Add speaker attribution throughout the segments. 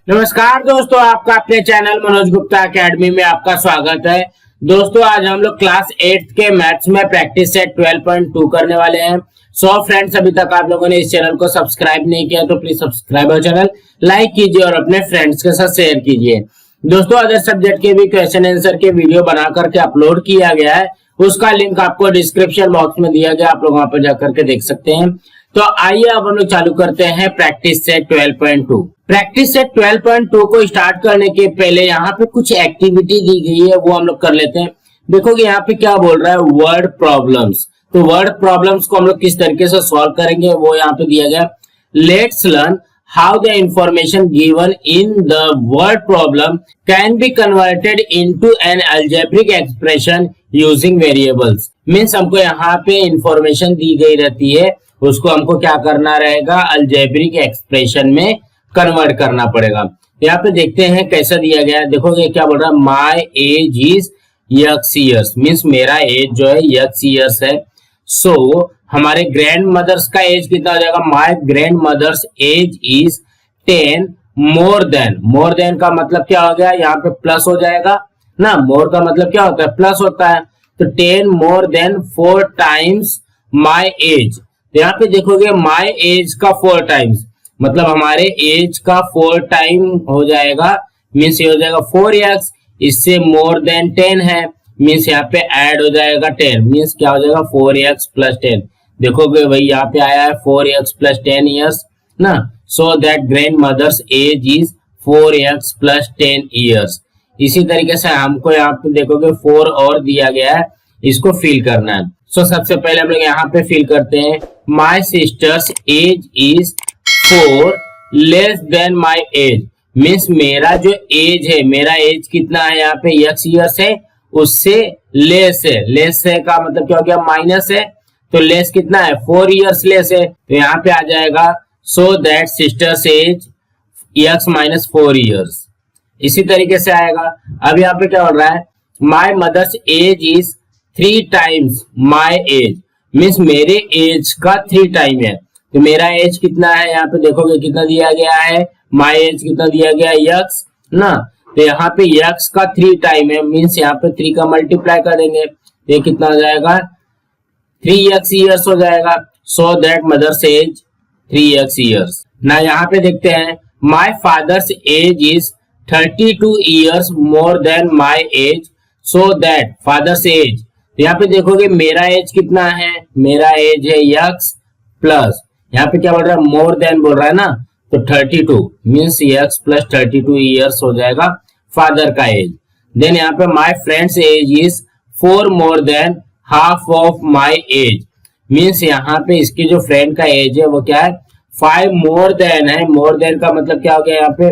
Speaker 1: नमस्कार दोस्तों, आपका अपने चैनल मनोज गुप्ता एकेडमी में आपका स्वागत है। दोस्तों आज हम लोग क्लास 8 के मैथ्स में प्रैक्टिस सेट 12.2 करने वाले हैं। फ्रेंड्स, अभी तक आप लोगों ने इस चैनल को सब्सक्राइब नहीं किया तो प्लीज सब्सक्राइब और चैनल लाइक कीजिए और अपने फ्रेंड्स के साथ शेयर कीजिए। दोस्तों अदर सब्जेक्ट के भी क्वेश्चन आंसर के वीडियो बना करके अपलोड किया गया है, उसका लिंक आपको डिस्क्रिप्शन बॉक्स में दिया गया, आप लोग वहां पर जाकर के देख सकते हैं। तो आइए अब हम लोग चालू करते हैं प्रैक्टिस सेट 12.2। प्रैक्टिस सेट 12.2 को स्टार्ट करने के पहले यहाँ पे कुछ एक्टिविटी दी गई है, वो हम लोग कर लेते हैं। देखोगे यहाँ पे क्या बोल रहा है, वर्ड प्रॉब्लम्स। तो वर्ड प्रॉब्लम्स को हम लोग किस तरीके से सॉल्व करेंगे वो यहाँ पे दिया गया। Let's learn how the information given in the word problem can be converted into an algebraic expression using variables। Means हमको यहाँ पे इंफॉर्मेशन दी गई रहती है, उसको हमको क्या करना रहेगा, अल्जेब्रिक एक्सप्रेशन में कन्वर्ट करना पड़ेगा। यहाँ पे देखते हैं कैसा दिया गया है। देखोगे क्या बोल रहा है, my age is x years, means मेरा एज जो है यक्स ईयर्स है। सो हमारे ग्रैंड मदर्स का एज कितना हो जाएगा, my grandmother's age is 10 more than का मतलब क्या हो गया, यहाँ पे प्लस हो जाएगा ना। मोर का मतलब क्या होता है, प्लस होता है। तो 10 more then 4 times my as. तो यहाँ पे देखोगे माई एज का 4 टाइम्स मतलब हमारे एज का 4 टाइम हो जाएगा, मीन्स ये हो जाएगा 4x। इससे मोर देन 10 है, मीन्स यहाँ पे ऐड हो जाएगा 10, मीन्स क्या हो जाएगा 4x प्लस 10। देखोगे भाई यहाँ पे आया है 4x प्लस 10 ईयर्स ना। So that grandmother's age is 4x plus 10 years. इसी तरीके से हमको यहाँ पे देखोगे 4 और दिया गया है, इसको फिल करना है। सबसे पहले हम लोग यहाँ पे फिल करते हैं, my sister's age is 4 less than my age. Means मेरा जो एज है, मेरा एज कितना है यहाँ पे x ईयर्स है, उससे लेस है। लेस है का मतलब क्या हो गया, माइनस है। तो लेस कितना है, 4 ईयर्स लेस है। तो यहाँ पे आ जाएगा so that sister's age x minus 4 years. इसी तरीके से आएगा। अब यहाँ पे क्या हो रहा है, my mother's age is 3 times my age, means मेरे एज का 3 टाइम है। तो मेरा एज कितना है, यहाँ पे देखोगे कितना दिया गया है, माई एज कितना दिया गया है, x ना। तो यहाँ पे x का 3 टाइम है, मीन्स यहाँ पे 3 का मल्टीप्लाई कर देंगे, ये कितना हो जाएगा 3x ईयर्स हो जाएगा। So that mother's age 3x years ना। यहाँ पे देखते हैं, my father's age is 32 years more than my age, so that father's age. तो यहाँ पे देखोगे मेरा एज कितना है, मेरा एज है x प्लस यहाँ पे क्या बोल रहा है, मोर देन बोल रहा है ना। तो 32 मीन्स x प्लस 32 ईयर्स हो जाएगा फादर का एज। देन यहाँ पे my friend's age is 4 more than half of my age, means यहाँ पे इसके जो फ्रेंड का एज है वो क्या है, 5 मोर देन है। मोर देन का मतलब क्या हो गया, यहाँ पे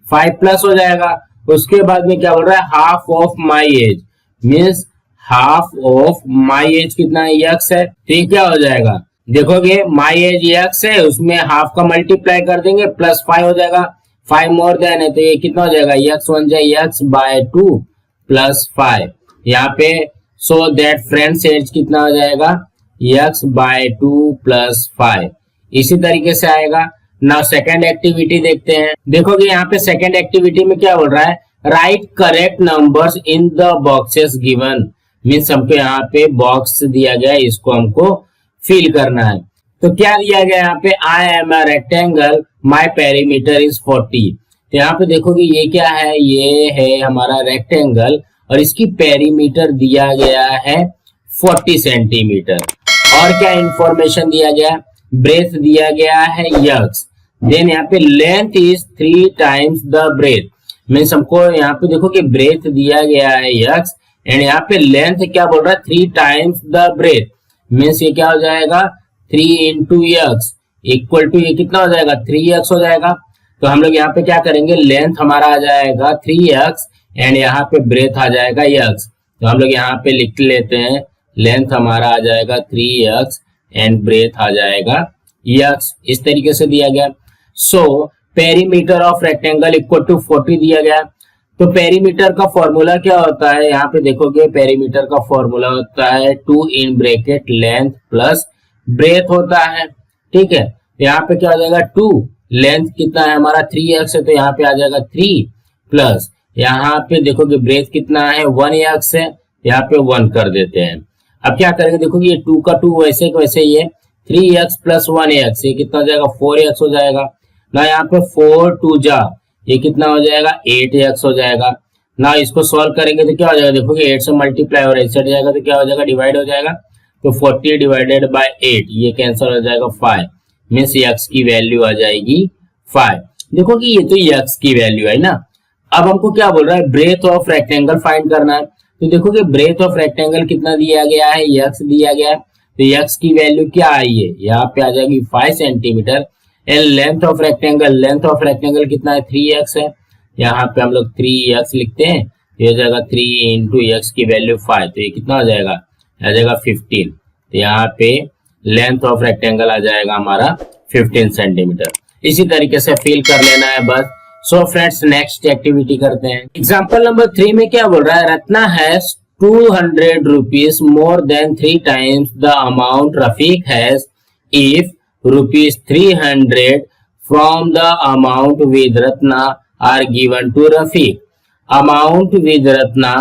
Speaker 1: 5 प्लस हो जाएगा। उसके बाद में क्या बोल रहा है, half of my age, means half of my as कितना है, x है। तो ये क्या हो जाएगा, देखोगे माई एज x है, उसमें हाफ का मल्टीप्लाई कर देंगे, प्लस 5 हो जाएगा। 5 मोर देन है तो ये कितना हो जाएगा, x बन जाए x बाय 2 प्लस 5। यहाँ पे सो दैट फ्रेंड्स एज कितना हो जाएगा, x बाय 2 प्लस 5। इसी तरीके से आएगा। नाउ सेकेंड एक्टिविटी देखते हैं। देखोगे यहाँ पे सेकेंड एक्टिविटी में क्या बोल रहा है, right correct numbers in the boxes given. Means हमको यहाँ पे बॉक्स दिया गया है, इसको हमको फिल करना है। तो क्या दिया गया यहाँ पे, I am a rectangle my perimeter is 40। तो यहाँ पे देखोगे ये क्या है, ये है हमारा रेक्टेंगल और इसकी पेरीमीटर दिया गया है 40 सेंटीमीटर। और क्या इंफॉर्मेशन दिया गया, ब्रेथ दिया गया है x। देन यहाँ पे length is 3 times the breadth, means हमको यहाँ पे देखो कि ब्रेथ दिया गया है x एंड यहाँ पे लेंथ क्या बोल रहा है, 3 टाइम्स द ब्रेथ, मीन्स ये क्या हो जाएगा 3 इंटू एक्स इक्वल टू ये कितना हो जाएगा 3x हो जाएगा। तो हम लोग यहाँ पे क्या करेंगे, लेंथ हमारा आ जाएगा 3x एंड यहाँ पे ब्रेथ आ जाएगा x। तो हम लोग यहाँ पे लिख लेते हैं, लेंथ हमारा आ जाएगा 3x एंड ब्रेथ आ जाएगा x। इस तरीके से दिया गया। So perimeter of rectangle equal to 40 दिया गया। तो पेरीमीटर का फॉर्मूला क्या होता है, यहाँ पे देखोगे पेरीमीटर का फॉर्मूला होता है 2 in bracket length plus breadth होता है, ठीक है। यहाँ पे क्या हो जाएगा 2 लेंथ कितना है हमारा 3x है, तो यहाँ पे आ जाएगा 3 प्लस यहाँ पे देखोगे ब्रेथ कितना है 1x है, यहाँ पे 1 कर देते हैं। अब क्या करेंगे देखोगे ये 2 का 2 वैसे के वैसे ये 3x प्लस 1x ये कितना हो जाएगा 4x हो जाएगा ना। यहाँ पे 4 2 जा ये कितना हो जाएगा 8x हो जाएगा ना। इसको सॉल्व करेंगे तो क्या हो जाएगा देखोगे 8 से मल्टीप्लाई और 8 से जाएगा तो क्या हो जाएगा डिवाइड हो जाएगा, तो 40 डिवाइडेड बाय 8 ये कैंसिल हो जाएगा 5 मीन्स x की वैल्यू आ जाएगी 5। देखो कि ये तो x की वैल्यू है ना। अब हमको क्या बोल रहा है ब्रेथ ऑफ रेक्टेंगल फाइंड करना है, तो देखो कि ब्रेथ ऑफ रेक्टेंगल कितना दिया गया है x दिया गया है, तो x की वैल्यू क्या आई है यहाँ पे आ जाएगी 5 centimetre. And length of rectangle कितना है 3x है, यहाँ पे हम लोग 3x लिखते हैं, ये हो जाएगा 3 इंटू x की वैल्यू 5 तो ये कितना हो जाएगा आ जाएगा 15। तो यहाँ पे लेंथ ऑफ रेक्टेंगल आ जाएगा हमारा 15 सेंटीमीटर। इसी तरीके से फिल कर लेना है बस। सो फ्रेंड्स नेक्स्ट एक्टिविटी करते हैं। एग्जाम्पल नंबर 3 में क्या बोल रहा है Ratna has 200 rupees more than 3 times the amount Rafiq has if rupees 300 from the amount with Ratna are given to Rafiq. Amount with Ratna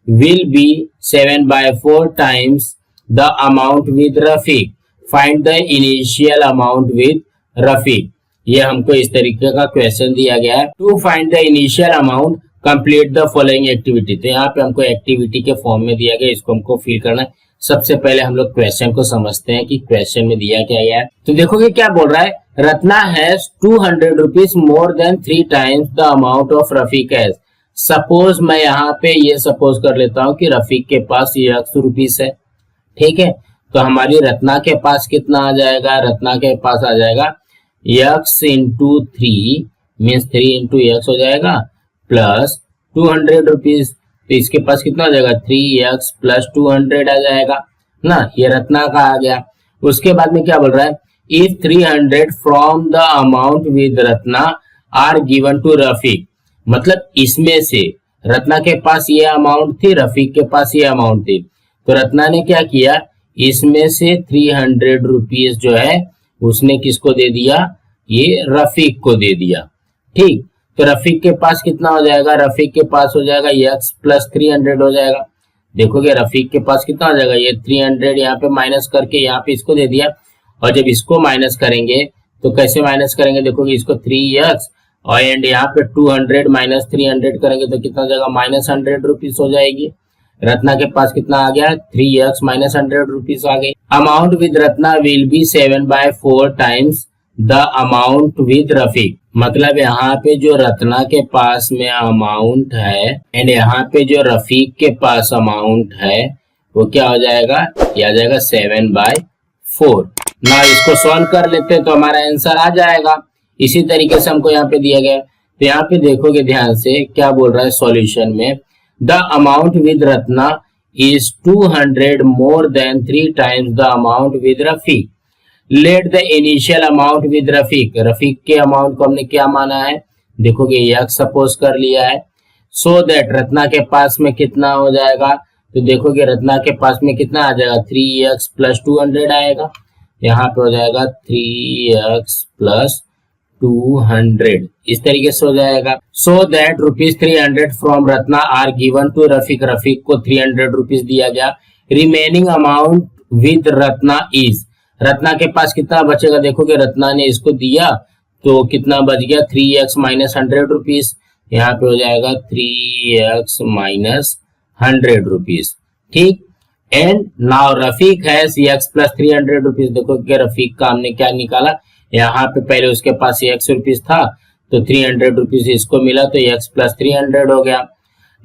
Speaker 1: will be 7/4 times the amount with Rafiq. Find the initial amount with Rafiq. ये हमको इस तरीके का question दिया गया है। To find the initial amount complete the following activity. तो यहाँ पे हमको एक्टिविटी के फॉर्म में दिया गया, इसको हमको फिल करना है। सबसे पहले हम लोग क्वेश्चन को समझते हैं कि क्वेश्चन में दिया क्या गया है। तो देखोगे क्या बोल रहा है Ratna has 200 rupees more than 3 times the amount of Rafiq has. Suppose मैं यहाँ पे ये सपोज कर लेता हूँ कि रफीक के पास ये 100 रुपीज है, ठीक है। तो हमारी रत्ना के पास कितना आ जाएगा, रत्ना के पास आ जाएगा x into 3 means 3 into x हो जाएगा प्लस 200 रुपीज, तो इसके पास कितना आ जाएगा 3x प्लस 200 आ जाएगा ना, ये रत्ना का आ गया। उसके बाद में क्या बोल रहा है if 300 from the amount with Ratna are given to Rafiq, मतलब इसमें से रत्ना के पास ये अमाउंट थी, रफीक के पास ये अमाउंट थी, तो रत्ना ने क्या किया इसमें से 300 रुपीज जो है उसने किसको दे दिया, ये रफीक को दे दिया, ठीक। तो रफीक के पास कितना हो जाएगा, रफीक के पास हो जाएगा x प्लस 300 हो जाएगा। देखोगे रफीक के पास कितना हो जाएगा ये 300 यहाँ पे माइनस करके यहाँ पे इसको दे दिया, और जब इसको माइनस करेंगे तो कैसे माइनस करेंगे देखोगे इसको 3x और एंड यहाँ पे 200 माइनस 300 करेंगे तो कितना हो जाएगा माइनस 100 रुपीज हो जाएगी। रत्ना के पास कितना आ गया 3x माइनस 100 रुपीज आ गई। Amount with Ratna will be 7/4 times the amount with Rafiq, मतलब यहाँ पे जो रत्ना के पास में अमाउंट है एंड यहाँ पे जो रफीक के पास अमाउंट है वो क्या हो जाएगा, ये आ जाएगा 7/4 ना। इसको सॉल्व कर लेते हैं तो हमारा आंसर आ जाएगा। इसी तरीके से हमको यहाँ पे दिया गया, तो यहाँ पे देखोगे ध्यान से क्या बोल रहा है सॉल्यूशन में, the amount with Ratna is 200 more than 3 times the amount with Rafiq. Let the initial amount with Rafiq, Rafiq के अमाउंट को हमने क्या माना है देखोगे x सपोज कर लिया है, सो दैट रत्ना के पास में कितना हो जाएगा, तो देखोगे रत्ना के पास में कितना आ जाएगा 3x प्लस 200 आएगा, यहाँ पे हो जाएगा 3x प्लस 200 इस तरीके से हो जाएगा। So that rupees 300 from Ratna are given to Rafiq, Rafiq को 300 रुपीज दिया गया। Remaining amount with Ratna is, Ratna के पास कितना बचेगा देखोगे रत्ना ने इसको दिया तो कितना बच गया 3x माइनस 100 रुपीज, यहाँ पे हो जाएगा 3x माइनस 100 रुपीज, ठीक। And now Rafiq has x plus 300 rupees. देखो कि रफीक का हमने क्या निकाला, यहाँ पे पहले उसके पास x रुपीज था तो 300 रुपीज इसको मिला तो x प्लस 300 हो गया।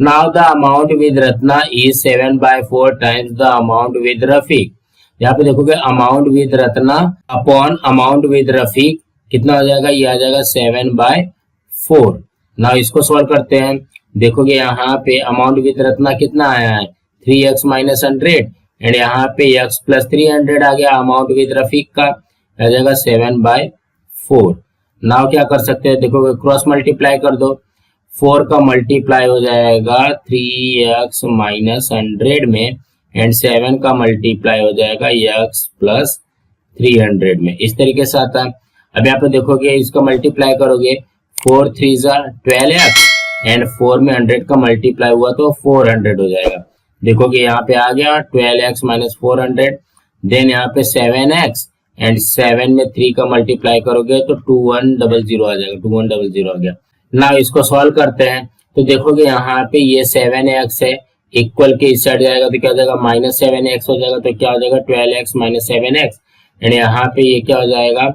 Speaker 1: Now the amount with Ratna is 7/4 times the amount with Rafiq. यहाँ पे देखोगे amount with Ratna upon amount with Rafiq कितना हो जाएगा, ये आ जाएगा 7/4। नाउ इसको सॉल्व करते हैं, देखोगे यहाँ पे अमाउंट विद रत्ना कितना आया है 3x माइनस 100 एंड यहाँ पे x प्लस 300 आ गया अमाउंट विद रफीक का, आ जाएगा 7/4। नाउ क्या कर सकते हैं देखोगे क्रॉस मल्टीप्लाई कर दो, 4 का मल्टीप्लाई हो जाएगा 3x माइनस 100 में एंड 7 का मल्टीप्लाई हो जाएगा x प्लस 300 में, इस तरीके से आता है। अब यहाँ पे देखोगे इसका मल्टीप्लाई करोगे 4 3 12x एंड 4 में 100 का मल्टीप्लाई हुआ तो 400 हो जाएगा। देखोगे यहाँ पे आ गया 12x माइनस 400, देन यहाँ पे 7x एंड 7 में 3 का मल्टीप्लाई करोगे तो 2100 आ जाएगा, 2100 आ गया। ना इसको सॉल्व करते हैं तो देखोगे यहाँ पे ये 7x है, इक्वल के इस साइड जाएगा तो क्या हो जाएगा माइनस 7x हो जाएगा, तो क्या हो जाएगा 12x माइनस 7x एंड यहाँ पे ये क्या हो जाएगा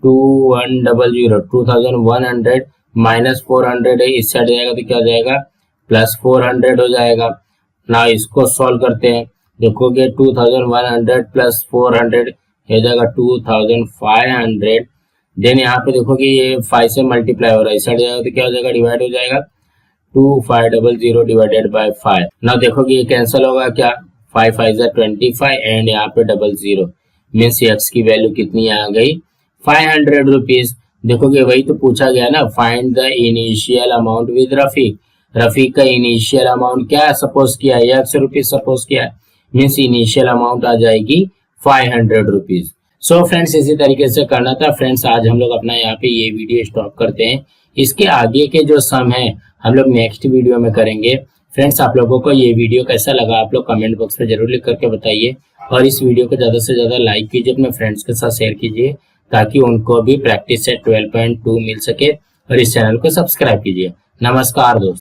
Speaker 1: 2100 माइनस 400 है, इस साइड जाएगा तो क्या हो जाएगा प्लस 400 हो जाएगा। ना इसको सॉल्व करते हैं, देखोगे 2100 प्लस 400 हो जाएगा 2500, देन यहाँ पे देखोगे ये 5 से मल्टीप्लाई हो रहा है, इस साइड जाएगा तो क्या हो जाएगा डिवाइड हो जाएगा 2500 डिवाइडेड बाय 5। ना देखोगे ये कैंसिल होगा क्या 5 5 25 एंड यहाँ पे 00 मीन्स एक्स की वैल्यू कितनी आ गई 500 रुपीज। देखोगे वही तो पूछा गया ना, find the initial amount with Rafiq. Rafiq का इनिशियल अमाउंट क्या है सपोज किया है एक्स रुपीज सपोज किया है, मीन्स इनिशियल अमाउंट आ जाएगी 500 रुपीज। सो फ्रेंड्स इसी तरीके से करना था। फ्रेंड्स आज हम लोग अपना यहाँ पे ये वीडियो स्टॉप करते हैं, इसके आगे के जो सम है हम लोग नेक्स्ट वीडियो में करेंगे। फ्रेंड्स आप लोगों को ये वीडियो कैसा लगा आप लोग कमेंट बॉक्स में जरूर लिख करके बताइए, और इस वीडियो को ज्यादा से ज्यादा लाइक कीजिए, अपने फ्रेंड्स के साथ शेयर कीजिए ताकि उनको भी प्रैक्टिस सेट 12.2 मिल सके, और इस चैनल को सब्सक्राइब कीजिए। नमस्कार दोस्तों।